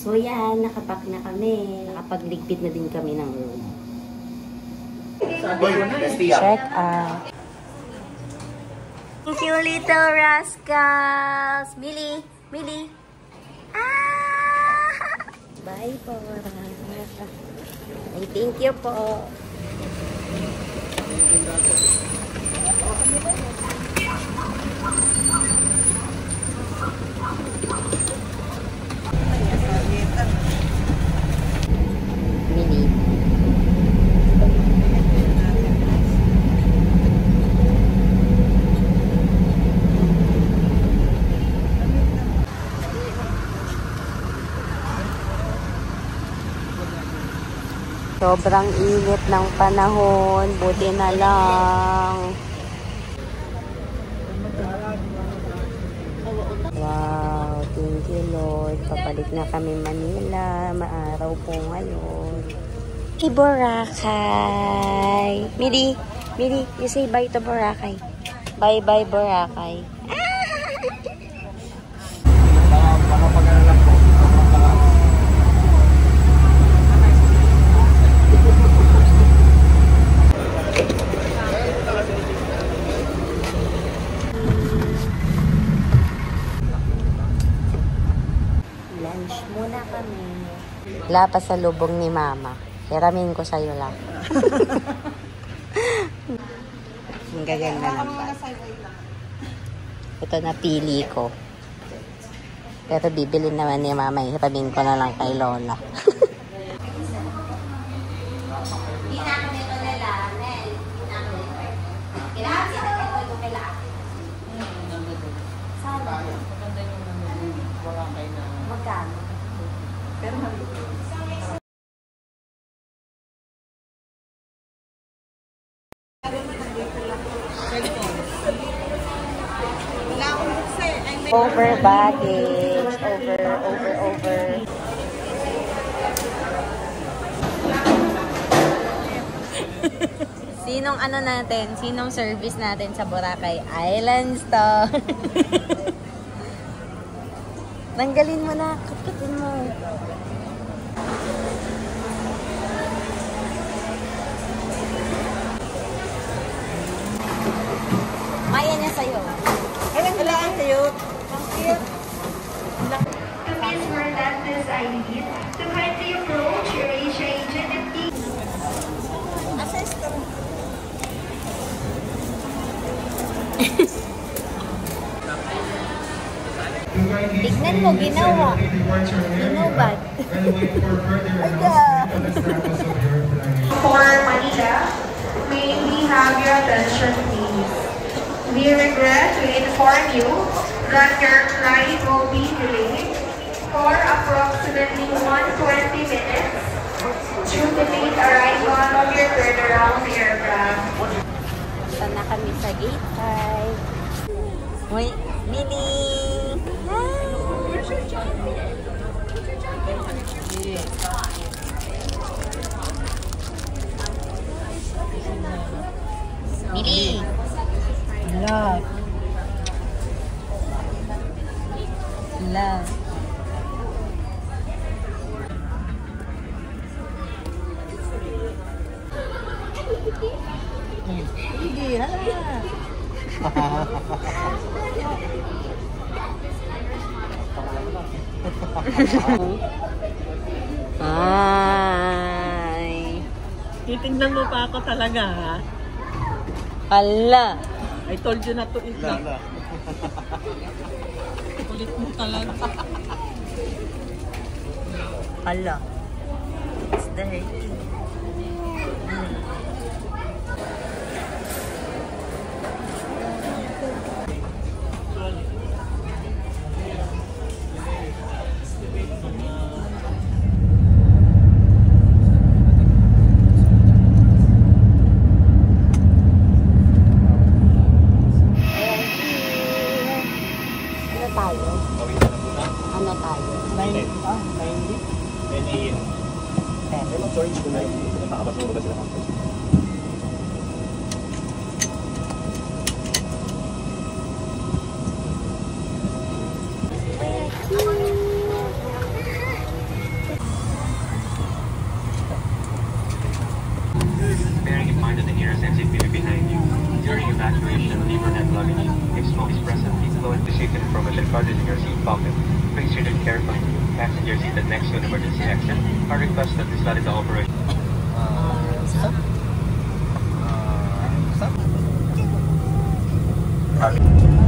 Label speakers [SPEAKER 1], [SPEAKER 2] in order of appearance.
[SPEAKER 1] So yan, nakapack na kami. Nakapagligpit na din kami ng room. Check out. Thank you, little rascals. Millie, Millie. Ah! Bye po. Ay, thank you po. Mini. Sobrang init ng panahon, buti na lang. Wow, thank you Lord. Papalik na kami Manila. Maaraw po ngayon. Hey, Boracay. Midi, Midi, you say bye to Boracay. Bye-bye, Boracay. Lunch muna kami. Wala pa sa lubong ni Mama. Hiramin ko sa'yo lang. Ang gaganda ng bag. Ito na pili ko. Pero bibili naman ni Mama. Hiramin ko na lang kay Lola. Magkano? Pero over baggage, over. Sinong ano natin? Sinong service natin sa Boracay Islands to? Tanggalin mo na, katkatin mo. Maya niya sa'yo. Ilang lang sa'yo.
[SPEAKER 2] Please wear that this ID to kindly approach your Asia agent and please.
[SPEAKER 1] Tignan mo, ginawa. Ginubad.
[SPEAKER 2] For Manila, may we have your attention please. We regret to inform you that your flight will be delayed for approximately 120 minutes due to late arrival of your turnaround aircraft.
[SPEAKER 1] Punta na kami sa gate 5. Uy, Mini! Mili! Love. Love. Hindi, hala. Ay.
[SPEAKER 3] Titignan mo pa ako talaga, ha?
[SPEAKER 1] Hala.
[SPEAKER 3] I told you not to eat that. Kulit mo talaga.
[SPEAKER 1] Hala. It's dirty. Ano tayo?
[SPEAKER 3] 90.
[SPEAKER 1] 10 a.m.
[SPEAKER 4] Sorry, ko na yung nakakabas mo ba sila ng
[SPEAKER 5] and luggage in your seat pocket. Please read it carefully. Passengers seated next to an emergency exit are requested to study the operation.
[SPEAKER 4] Stop.